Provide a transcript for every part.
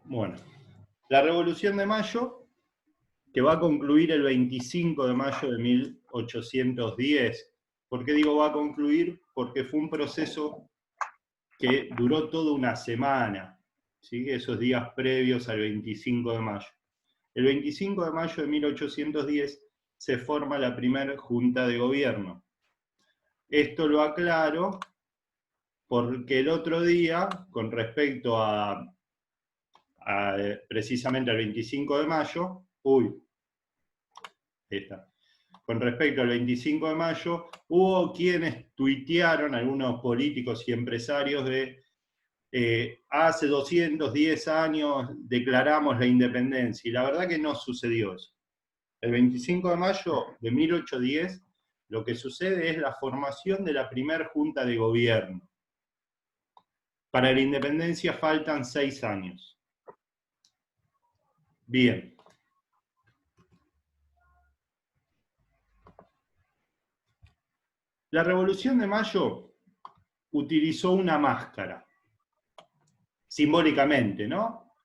Bueno, la Revolución de Mayo, que va a concluir el 25 de mayo de 1810. ¿Por qué digo va a concluir? Porque fue un proceso que duró toda una semana, ¿sí? Esos días previos al 25 de mayo. El 25 de mayo de 1810 se forma la primera Junta de Gobierno. Esto lo aclaro porque el otro día, con respecto a precisamente al 25 de mayo, esta, con respecto al 25 de mayo, hubo quienes tuitearon, algunos políticos y empresarios, de hace 210 años declaramos la independencia, y la verdad que no sucedió eso. El 25 de mayo de 1810, lo que sucede es la formación de la primera Junta de Gobierno. Para la independencia faltan 6 años. Bien. La Revolución de Mayo utilizó una máscara, simbólicamente, ¿no?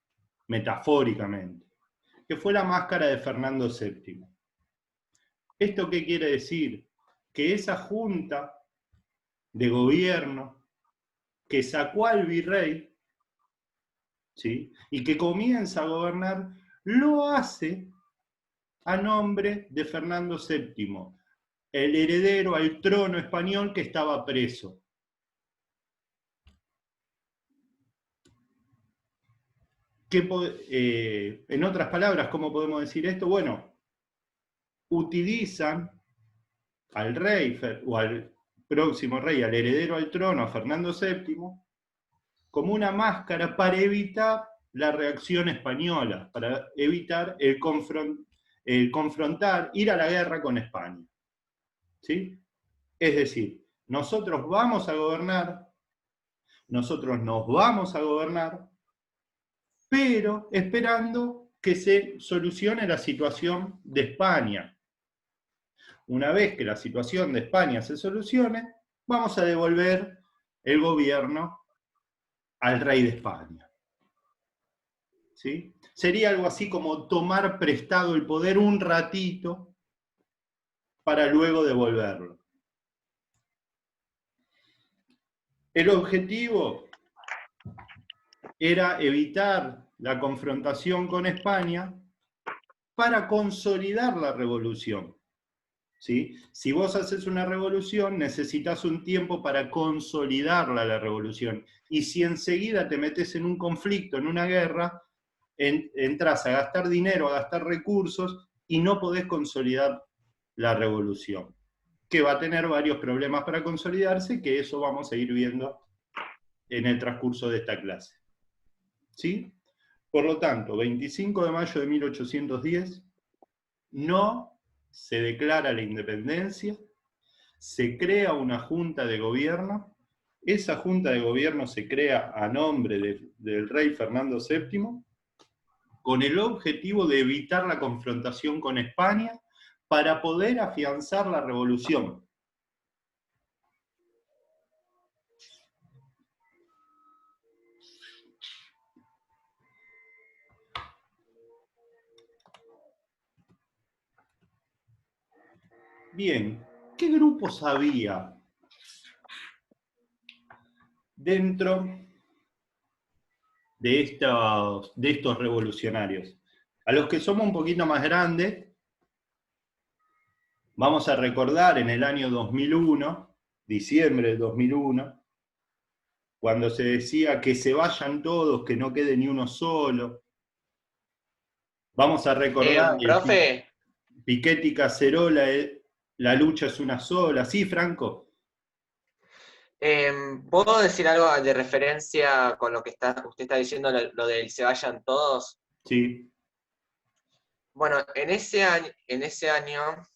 Metafóricamente, que fue la máscara de Fernando VII. ¿Esto qué quiere decir? Que esa junta de gobierno que sacó al virrey, ¿sí?, y que comienza a gobernar, lo hace a nombre de Fernando VII, el heredero al trono español que estaba preso. En otras palabras, ¿cómo podemos decir esto? Bueno, utilizan al rey o al próximo rey, al heredero al trono, a Fernando VII, como una máscara para evitar la reacción española, para evitar el confrontar, ir a la guerra con España. ¿Sí? Es decir, nosotros vamos a gobernar, nosotros nos vamos a gobernar, pero esperando que se solucione la situación de España. Una vez que la situación de España se solucione, vamos a devolver el gobierno al rey de España. ¿Sí? Sería algo así como tomar prestado el poder un ratito para luego devolverlo. El objetivo era evitar la confrontación con España para consolidar la revolución. ¿Sí? Si vos haces una revolución, necesitas un tiempo para consolidarla, la revolución. Y si enseguida te metes en un conflicto, en una guerra, entras a gastar dinero, a gastar recursos, y no podés consolidar la revolución, que va a tener varios problemas para consolidarse, que eso vamos a ir viendo en el transcurso de esta clase. ¿Sí? Por lo tanto, 25 de mayo de 1810, no se declara la independencia, se crea una junta de gobierno, esa junta de gobierno se crea a nombre del rey Fernando VII, con el objetivo de evitar la confrontación con España para poder afianzar la revolución. Bien, ¿qué grupos había dentro de estos revolucionarios? A los que somos un poquito más grandes, vamos a recordar en el año 2001, diciembre del 2001, cuando se decía que se vayan todos, que no quede ni uno solo. Vamos a recordar Profe. Piketty Cacerola, la lucha es una sola. ¿Sí, Franco? ¿Puedo decir algo de referencia con lo que usted está diciendo, lo del se vayan todos? Sí. Bueno, en ese año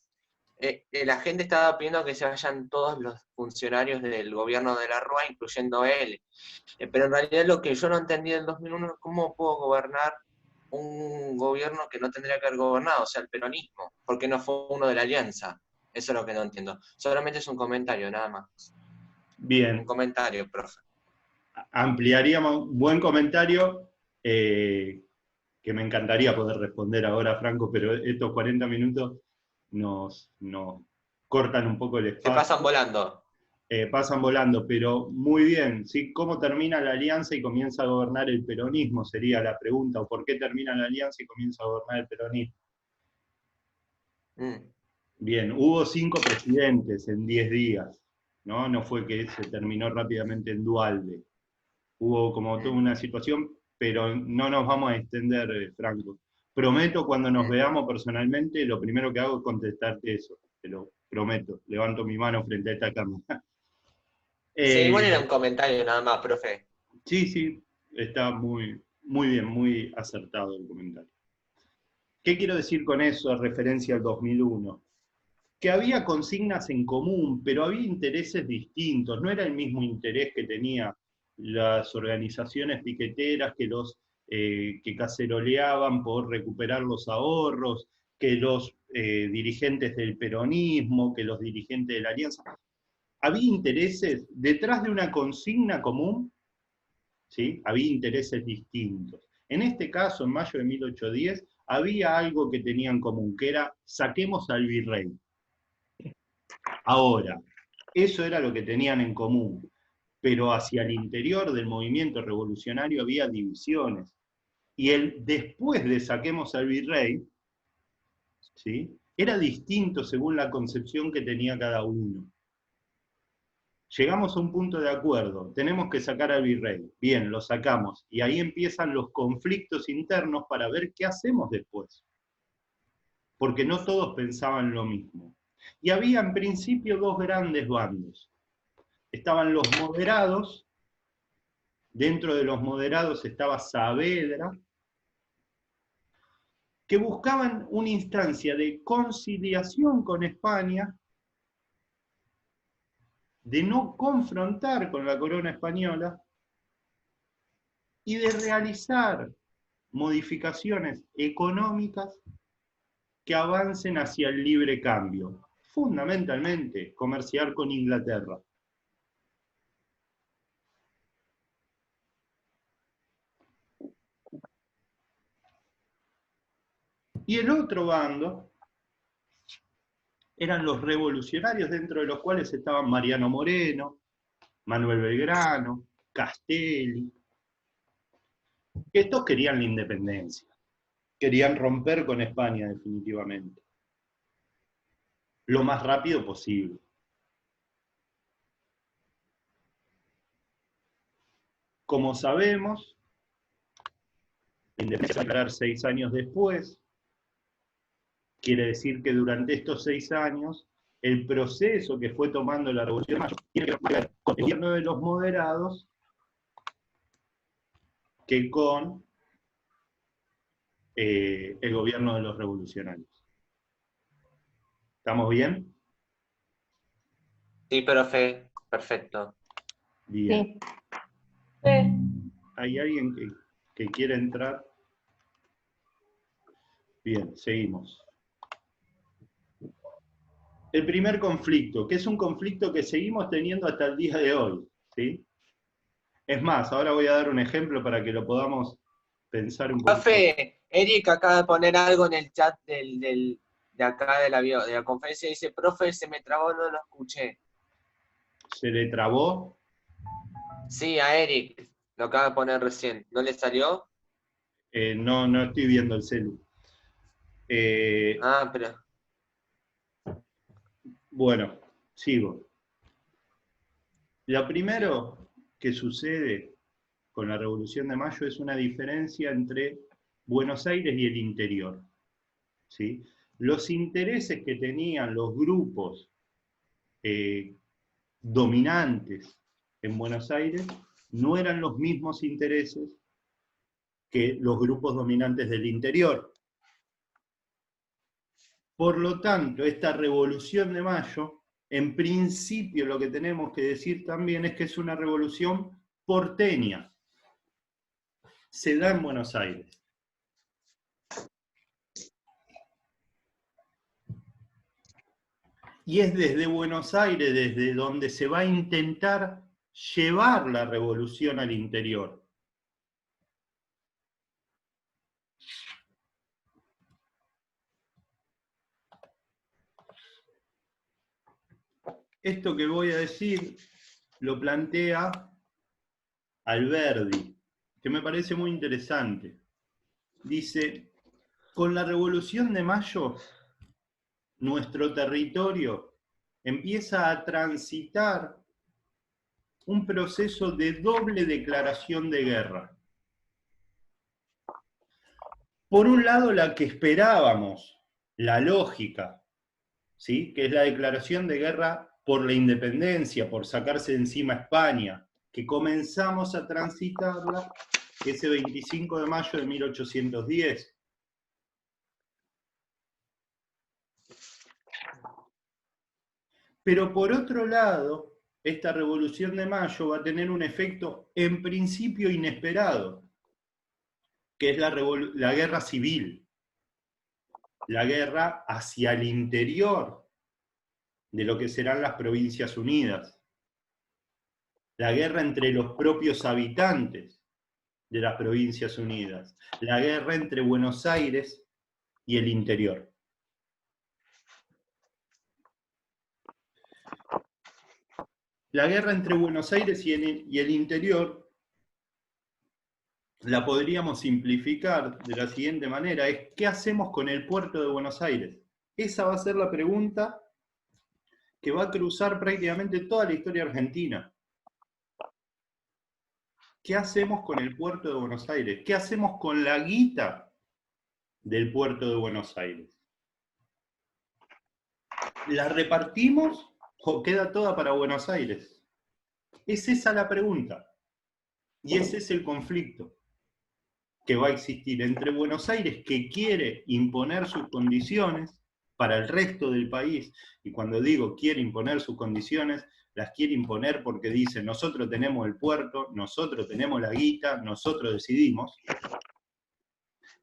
la gente estaba pidiendo que se vayan todos los funcionarios del gobierno de la Rúa, incluyendo él. Pero en realidad lo que yo no entendí del 2001 es cómo pudo gobernar un gobierno que no tendría que haber gobernado, o sea, el peronismo, porque no fue uno de la alianza. Eso es lo que no entiendo. Solamente es un comentario, nada más. Un Bien. comentario, profe. Ampliaríamos, buen comentario. que me encantaría poder responder ahora, Franco, pero estos 40 minutos nos cortan un poco el Se espacio. pasan volando. Pasan volando, pero muy bien, ¿sí? ¿Cómo termina la alianza y comienza a gobernar el peronismo? Sería la pregunta, o ¿por qué termina la alianza y comienza a gobernar el peronismo? Bien, hubo 5 presidentes en 10 días, ¿no? No fue que se terminó rápidamente en Duhalde. Hubo como toda una situación, pero no nos vamos a extender, Franco. Prometo cuando nos veamos personalmente, lo primero que hago es contestarte eso, te lo prometo. Levanto mi mano frente a esta cámara. Sí, igual era un comentario nada más, profe. Sí, está muy bien, muy acertado el comentario. ¿Qué quiero decir con eso en referencia al 2001? Que había consignas en común, pero había intereses distintos. No era el mismo interés que tenían las organizaciones piqueteras que los que caceroleaban por recuperar los ahorros, que los dirigentes del peronismo, que los dirigentes de la alianza. Había intereses detrás de una consigna común, ¿sí? Había intereses distintos. En este caso, en mayo de 1810, había algo que tenían en común, que era saquemos al virrey. Ahora, eso era lo que tenían en común, pero hacia el interior del movimiento revolucionario había divisiones. Y el después de saquemos al virrey, ¿sí? Era distinto según la concepción que tenía cada uno. Llegamos a un punto de acuerdo, tenemos que sacar al virrey, bien, lo sacamos, y ahí empiezan los conflictos internos para ver qué hacemos después, porque no todos pensaban lo mismo. Y había en principio 2 grandes bandos. Estaban los moderados, dentro de los moderados estaba Saavedra, que buscaban una instancia de conciliación con España, de no confrontar con la corona española y de realizar modificaciones económicas que avancen hacia el libre cambio, fundamentalmente comerciar con Inglaterra. Y el otro bando eran los revolucionarios, dentro de los cuales estaban Mariano Moreno, Manuel Belgrano, Castelli. Estos querían la independencia, querían romper con España definitivamente, lo más rápido posible. Como sabemos, la independencia se va a declarar 6 años después. Quiere decir que durante estos 6 años, el proceso que fue tomando la Revolución de Mayo tiene que ver con el gobierno de los moderados que con el gobierno de los revolucionarios. ¿Estamos bien? Sí, profe, perfecto. Bien. Sí. ¿Hay alguien que quiera entrar? Bien, seguimos. El primer conflicto, que es un conflicto que seguimos teniendo hasta el día de hoy, ¿sí? Es más, ahora voy a dar un ejemplo para que lo podamos pensar un poco. Profe, Eric acaba de poner algo en el chat de acá de la conferencia, dice, profe, se me trabó, no lo escuché. ¿Se le trabó? Sí, a Eric, lo acaba de poner recién. ¿No le salió? No estoy viendo el celu. Pero... Bueno, sigo. Lo primero que sucede con la Revolución de Mayo es una diferencia entre Buenos Aires y el interior, ¿sí? Los intereses que tenían los grupos dominantes en Buenos Aires no eran los mismos intereses que los grupos dominantes del interior. Por lo tanto, esta Revolución de Mayo, en principio lo que tenemos que decir también es que es una revolución porteña. Se da en Buenos Aires. Y es desde Buenos Aires desde donde se va a intentar llevar la revolución al interior. esto que voy a decir lo plantea Alberdi, que me parece muy interesante. Dice, con la Revolución de Mayo, nuestro territorio empieza a transitar un proceso de doble declaración de guerra. Por un lado, la que esperábamos, la lógica, ¿sí? Que es la declaración de guerra por la independencia, por sacarse de encima a España, que comenzamos a transitarla ese 25 de mayo de 1810. Pero por otro lado, esta Revolución de Mayo va a tener un efecto en principio inesperado, que es la guerra civil, la guerra hacia el interior de lo que serán las Provincias Unidas, la guerra entre los propios habitantes de las Provincias Unidas, la guerra entre Buenos Aires y el interior. La guerra entre Buenos Aires y el interior la podríamos simplificar de la siguiente manera, es ¿qué hacemos con el puerto de Buenos Aires? Esa va a ser la pregunta que va a cruzar prácticamente toda la historia argentina. ¿Qué hacemos con el puerto de Buenos Aires? ¿Qué hacemos con la guita del puerto de Buenos Aires? ¿La repartimos o queda toda para Buenos Aires? Es esa la pregunta. Y ese es el conflicto que va a existir entre Buenos Aires, que quiere imponer sus condiciones para el resto del país, y cuando digo quiere imponer sus condiciones, las quiere imponer porque dice, nosotros tenemos el puerto, nosotros tenemos la guita, nosotros decidimos,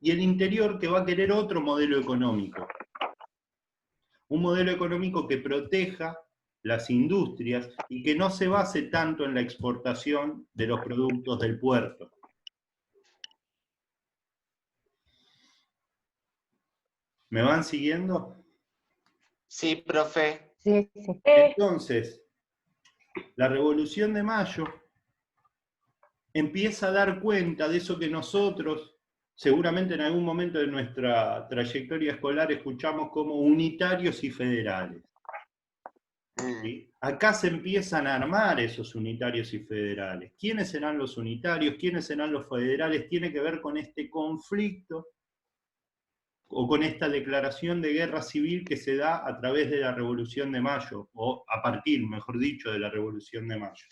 y el interior que va a querer otro modelo económico, un modelo económico que proteja las industrias y que no se base tanto en la exportación de los productos del puerto. ¿Me van siguiendo? Sí, profe. Sí, sí. Entonces, la Revolución de Mayo empieza a dar cuenta de eso que nosotros, seguramente en algún momento de nuestra trayectoria escolar, escuchamos como unitarios y federales. ¿Sí? Acá se empiezan a armar esos unitarios y federales. ¿Quiénes serán los unitarios? ¿Quiénes serán los federales? Tiene que ver con este conflicto o con esta declaración de guerra civil que se da a través de la Revolución de Mayo, o a partir, mejor dicho, de la Revolución de Mayo.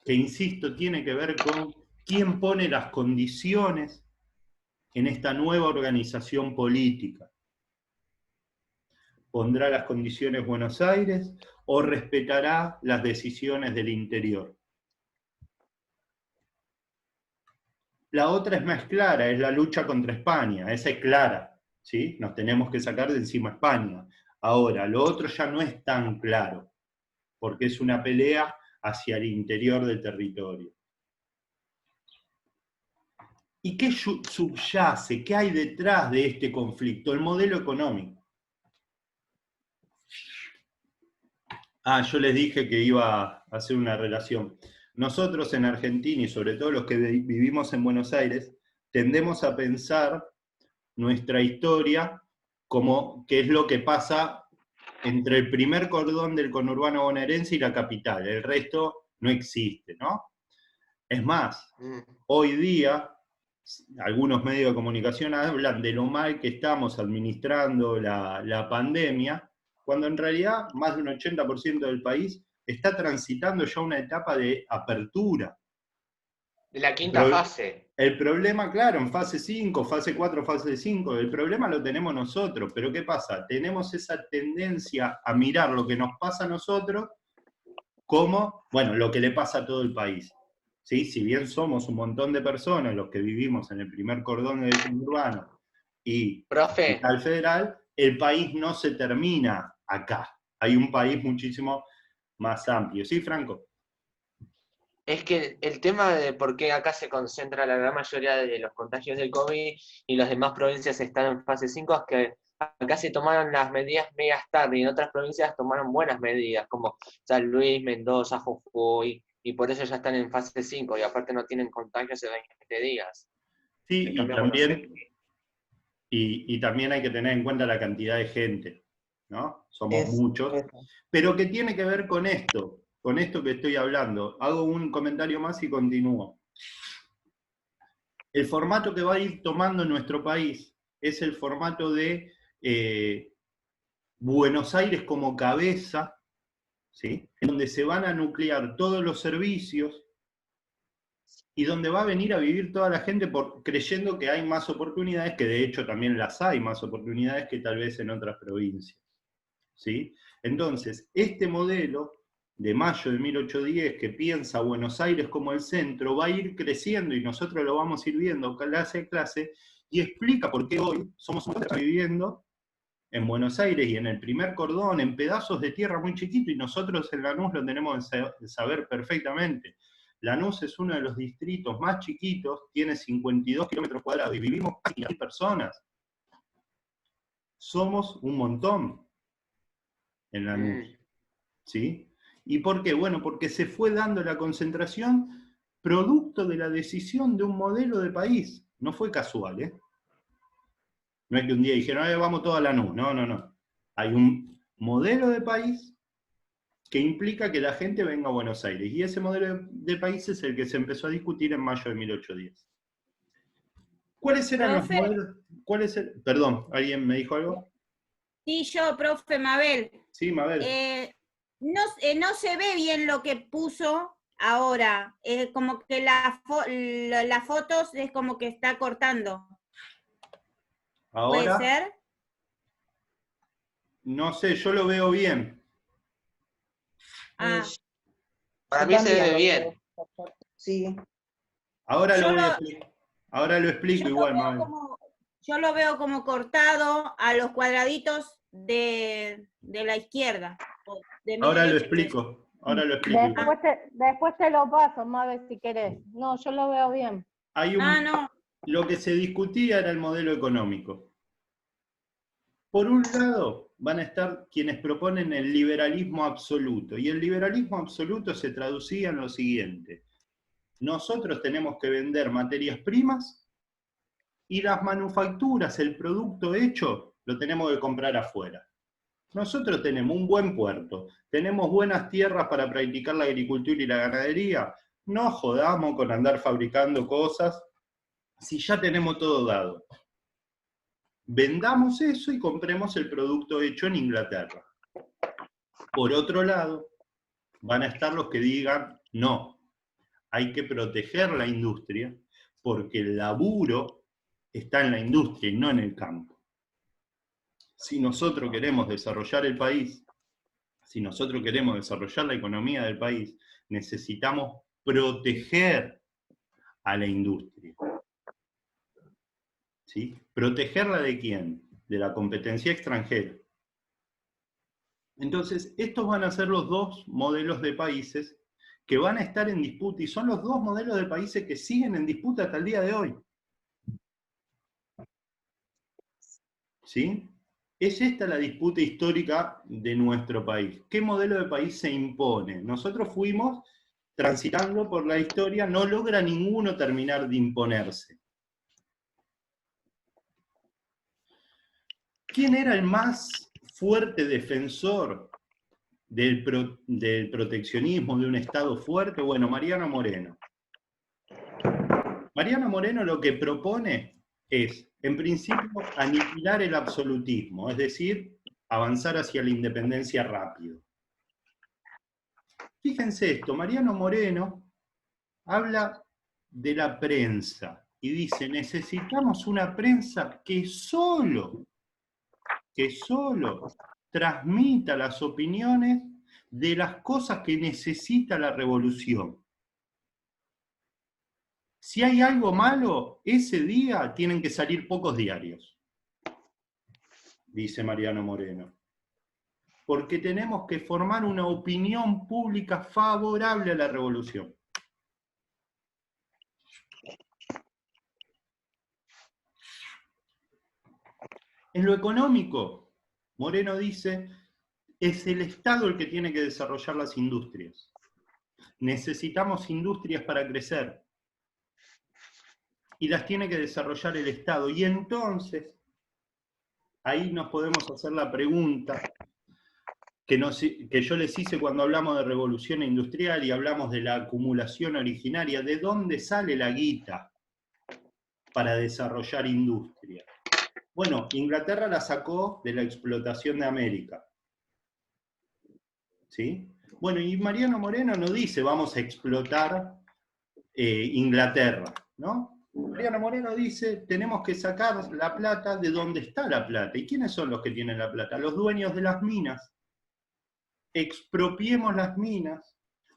Que, insisto, tiene que ver con quién pone las condiciones en esta nueva organización política. ¿Pondrá las condiciones Buenos Aires o respetará las decisiones del interior? La otra es más clara, es la lucha contra España, esa es clara, ¿sí? Nos tenemos que sacar de encima a España. Ahora, lo otro ya no es tan claro, porque es una pelea hacia el interior del territorio. ¿Y qué subyace, qué hay detrás de este conflicto? El modelo económico. Yo les dije que iba a hacer una relación. Nosotros en Argentina, y sobre todo los que vivimos en Buenos Aires, tendemos a pensar nuestra historia como qué es lo que pasa entre el primer cordón del conurbano bonaerense y la capital. El resto no existe, ¿no? Es más, hoy día algunos medios de comunicación hablan de lo mal que estamos administrando la pandemia, cuando en realidad más de un 80% del país está transitando ya una etapa de apertura. De la quinta fase. El problema, claro, en fase 5, fase 4, fase 5, el problema lo tenemos nosotros, pero ¿qué pasa? Tenemos esa tendencia a mirar lo que nos pasa a nosotros como, bueno, lo que le pasa a todo el país. ¿Sí? Si bien somos un montón de personas los que vivimos en el primer cordón del conurbano y capital federal, el país no se termina acá. Hay un país muchísimo más amplio. ¿Sí, Franco? Es que el tema de por qué acá se concentra la gran mayoría de los contagios del COVID y las demás provincias están en fase 5 es que acá se tomaron las medidas medias tarde y en otras provincias tomaron buenas medidas, como San Luis, Mendoza, Jujuy, y por eso ya están en fase 5 y aparte no tienen contagios de 20 días. Sí, En y cambio, Buenos Aires, también, y también hay que tener en cuenta la cantidad de gente, ¿no? Somos muchos, pero que tiene que ver con esto que estoy hablando. Hago un comentario más y continúo. El formato que va a ir tomando nuestro país es el formato de Buenos Aires como cabeza, ¿sí? En donde se van a nuclear todos los servicios y donde va a venir a vivir toda la gente creyendo que hay más oportunidades, que de hecho también las hay más oportunidades que tal vez en otras provincias, ¿sí? Entonces, este modelo de mayo de 1810, que piensa Buenos Aires como el centro, va a ir creciendo y nosotros lo vamos a ir viendo clase a clase, y explica por qué hoy somos viviendo en Buenos Aires y en el primer cordón, en pedazos de tierra muy chiquitos, y nosotros en Lanús lo tenemos que saber perfectamente. Lanús es uno de los distritos más chiquitos, tiene 52 kilómetros cuadrados y vivimos casi 1.000 personas. Somos un montón en Lanús, ¿sí? ¿Y por qué? Bueno, porque se fue dando la concentración producto de la decisión de un modelo de país. No fue casual, ¿eh? No es que un día dijeron, vamos todos a Lanús. No, no, no. Hay un modelo de país que implica que la gente venga a Buenos Aires. Y ese modelo de país es el que se empezó a discutir en mayo de 1810. ¿Cuáles eran los Profe, modelos? Perdón, ¿alguien me dijo algo? sí, yo, profe Mabel. Sí, Mabel. No se ve bien lo que puso ahora. Como que las fotos es como que está cortando. ¿Puede Ahora, ser? no sé, yo lo veo bien. Ah, para Yo mí se también ve lo bien. veo. Sí. Ahora lo yo voy a lo, explicar. Ahora lo explico yo lo igual, veo Mabel. yo lo veo como cortado a los cuadraditos de la izquierda. De mi Ahora lo derecha. explico. Ahora lo explico igual. Después te lo paso, Mabe, si querés. No, yo lo veo bien. No. Lo que se discutía era el modelo económico. Por un lado, van a estar quienes proponen el liberalismo absoluto, y el liberalismo absoluto se traducía en lo siguiente: nosotros tenemos que vender materias primas y las manufacturas, el producto hecho, lo tenemos que comprar afuera. Nosotros tenemos un buen puerto, tenemos buenas tierras para practicar la agricultura y la ganadería, no jodamos con andar fabricando cosas si ya tenemos todo dado. Vendamos eso y compremos el producto hecho en Inglaterra. Por otro lado, van a estar los que digan, no, hay que proteger la industria porque el laburo está en la industria y no en el campo. Si nosotros queremos desarrollar el país, si nosotros queremos desarrollar la economía del país, necesitamos proteger a la industria. ¿Sí? ¿Protegerla de quién? De la competencia extranjera. Entonces, estos van a ser los dos modelos de países que van a estar en disputa, y son los dos modelos de países que siguen en disputa hasta el día de hoy. ¿Sí? Es esta la disputa histórica de nuestro país. ¿Qué modelo de país se impone? Nosotros fuimos transitando por la historia, no logra ninguno terminar de imponerse. ¿Quién era el más fuerte defensor del proteccionismo, de un Estado fuerte? Bueno, Mariano Moreno. Mariano Moreno lo que propone es, en principio, aniquilar el absolutismo, es decir, avanzar hacia la independencia rápido. Fíjense esto, Mariano Moreno habla de la prensa y dice, necesitamos una prensa que solo transmita las opiniones de las cosas que necesita la revolución. Si hay algo malo, ese día tienen que salir pocos diarios, dice Mariano Moreno. Porque tenemos que formar una opinión pública favorable a la revolución. En lo económico, Moreno dice, es el Estado el que tiene que desarrollar las industrias. Necesitamos industrias para crecer. Y las tiene que desarrollar el Estado. Y entonces, ahí nos podemos hacer la pregunta que yo les hice cuando hablamos de revolución industrial y hablamos de la acumulación originaria. ¿De dónde sale la guita para desarrollar industria? Bueno, Inglaterra la sacó de la explotación de América. ¿Sí? Bueno, y Mariano Moreno no dice vamos a explotar Inglaterra, ¿no? Mariano Moreno dice tenemos que sacar la plata de donde está la plata. ¿Y quiénes son los que tienen la plata? Los dueños de las minas. Expropiemos las minas,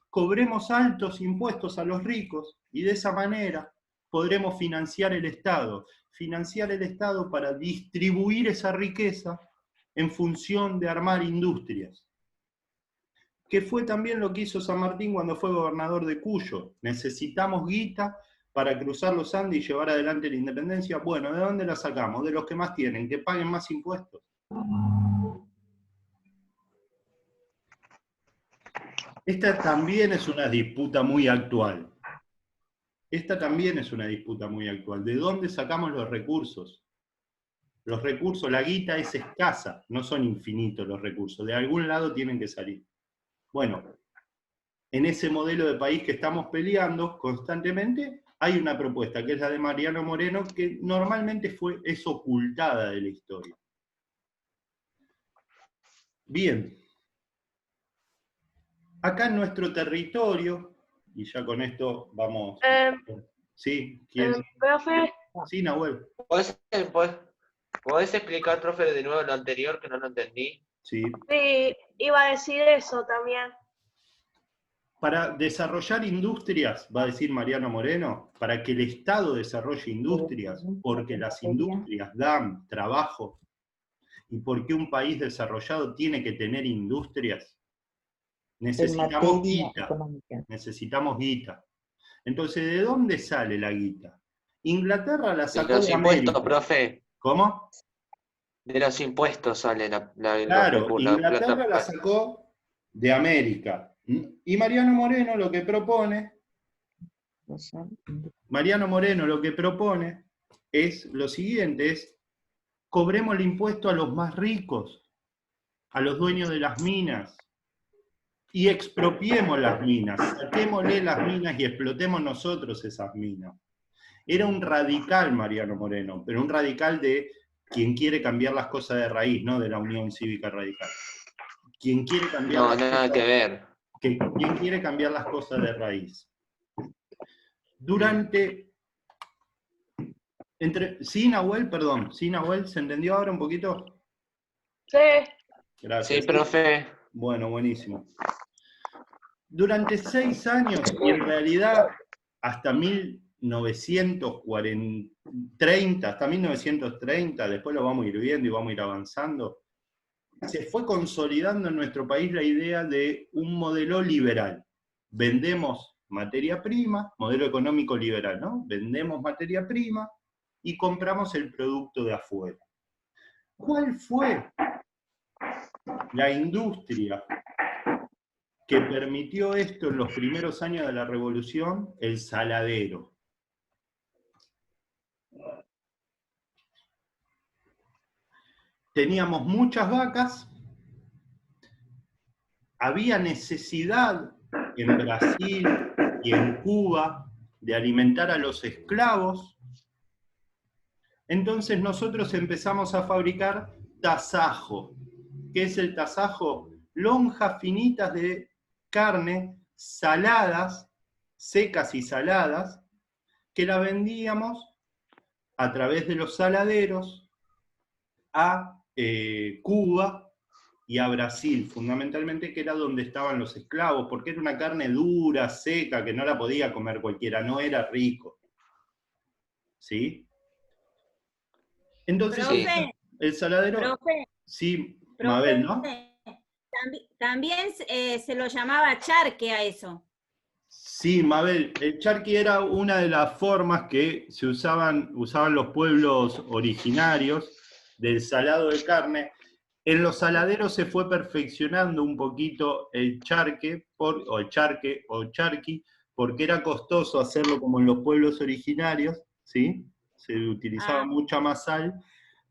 cobremos altos impuestos a los ricos y de esa manera podremos financiar el Estado. Financiar el Estado para distribuir esa riqueza en función de armar industrias. Que fue también lo que hizo San Martín cuando fue gobernador de Cuyo. Necesitamos guita para cruzar los Andes y llevar adelante la independencia. Bueno, ¿de dónde la sacamos? De los que más tienen, que paguen más impuestos. Esta también es una disputa muy actual. Esta también es una disputa muy actual. ¿De dónde sacamos los recursos? Los recursos, la guita es escasa, no son infinitos los recursos. De algún lado tienen que salir. Bueno, en ese modelo de país que estamos peleando constantemente, hay una propuesta, que es la de Mariano Moreno, que normalmente es ocultada de la historia. Bien. Acá en nuestro territorio, y ya con esto vamos... ¿Sí? ¿Quién? Profe, Sí, Nahuel. ¿Podés explicar, profe, de nuevo lo anterior, que no lo entendí? Sí. sí, iba a decir eso también. Para desarrollar industrias, va a decir Mariano Moreno, para que el Estado desarrolle industrias, porque las industrias dan trabajo, y porque un país desarrollado tiene que tener industrias, necesitamos guita. Necesitamos guita. Entonces, ¿de dónde sale la guita? Inglaterra la sacó de los de impuestos, América. profe. ¿Cómo? De los impuestos sale Claro, Inglaterra plata. la sacó de América. Y Mariano Moreno lo que propone es lo siguiente, es cobremos el impuesto a los más ricos, a los dueños de las minas, y expropiemos las minas, saquémosle las minas y explotemos nosotros esas minas. Era un radical Mariano Moreno, pero un radical de quien quiere cambiar las cosas de raíz, no de la Unión Cívica Radical. Quien quiere cambiar No, nada que ver. Quien quiere cambiar las cosas de raíz. Sí, Nahuel, perdón. Sí, Nahuel, ¿se entendió ahora un poquito? Sí. Gracias. Sí, profe. Bueno, buenísimo. Durante 6 años, y en realidad hasta 1930, después lo vamos a ir viendo y vamos a ir avanzando, se fue consolidando en nuestro país la idea de un modelo liberal. Vendemos materia prima, modelo económico liberal, ¿no? Vendemos materia prima y compramos el producto de afuera. ¿Cuál fue la industria que permitió esto en los primeros años de la Revolución? El saladero. Teníamos muchas vacas, había necesidad en Brasil y en Cuba de alimentar a los esclavos, entonces nosotros empezamos a fabricar tasajo. ¿Qué es el tasajo? Lonjas finitas de carne saladas, secas y saladas, que la vendíamos a través de los saladeros a Cuba y a Brasil, fundamentalmente, que era donde estaban los esclavos, porque era una carne dura, seca, que no la podía comer cualquiera, no era rico. ¿Sí? Entonces, Profe, el saladero... profe, Sí, profe, Mabel, ¿no? También se lo llamaba charque a eso. Sí, Mabel, el charqui era una de las formas que usaban los pueblos originarios del salado de carne. En los saladeros se fue perfeccionando un poquito el charqui, porque era costoso hacerlo como en los pueblos originarios, ¿sí? Se utilizaba mucha más sal,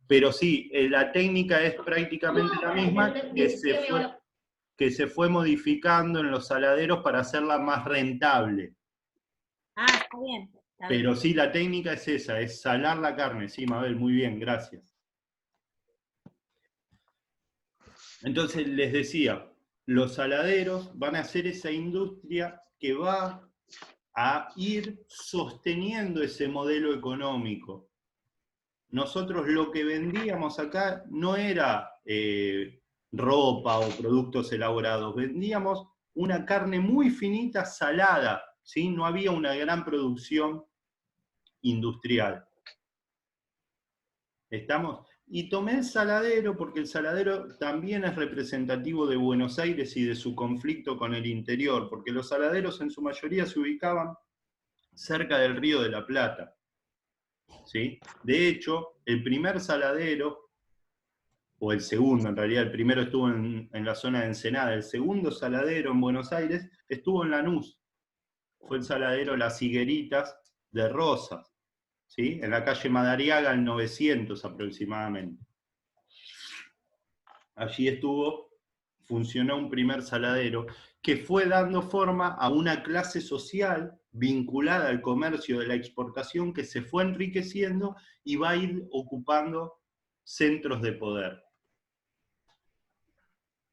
pero sí, la técnica es prácticamente la misma, que se fue modificando en los saladeros para hacerla más rentable. Ah, está bien. Está bien. Pero sí, la técnica es esa, es salar la carne. Sí, Mabel, muy bien, gracias. Entonces les decía, los saladeros van a ser esa industria que va a ir sosteniendo ese modelo económico. Nosotros lo que vendíamos acá no era ropa o productos elaborados, vendíamos una carne muy finita, salada, ¿sí? No había una gran producción industrial. ¿Estamos? Y tomé el saladero porque el saladero también es representativo de Buenos Aires y de su conflicto con el interior, porque los saladeros en su mayoría se ubicaban cerca del Río de la Plata. ¿Sí? De hecho, el primer saladero, o el segundo en realidad, el primero estuvo en la zona de Ensenada, el segundo saladero en Buenos Aires estuvo en Lanús. Fue el saladero Las Higueritas de Rosas. ¿Sí? En la calle Madariaga, al 900 aproximadamente. Allí funcionó un primer saladero que fue dando forma a una clase social vinculada al comercio de la exportación que se fue enriqueciendo y va a ir ocupando centros de poder.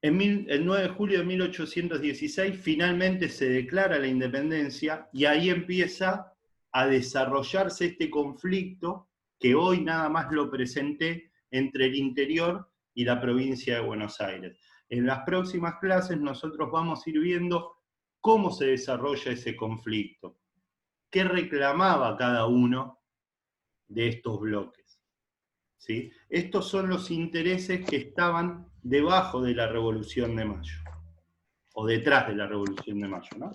El 9 de julio de 1816 finalmente se declara la independencia y ahí empieza a desarrollarse este conflicto que hoy nada más lo presenté entre el interior y la provincia de Buenos Aires. En las próximas clases nosotros vamos a ir viendo cómo se desarrolla ese conflicto, qué reclamaba cada uno de estos bloques. ¿Sí? Estos son los intereses que estaban debajo de la Revolución de Mayo, o detrás de la Revolución de Mayo, ¿no?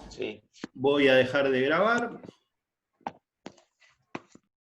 Sí. Voy a dejar de grabar.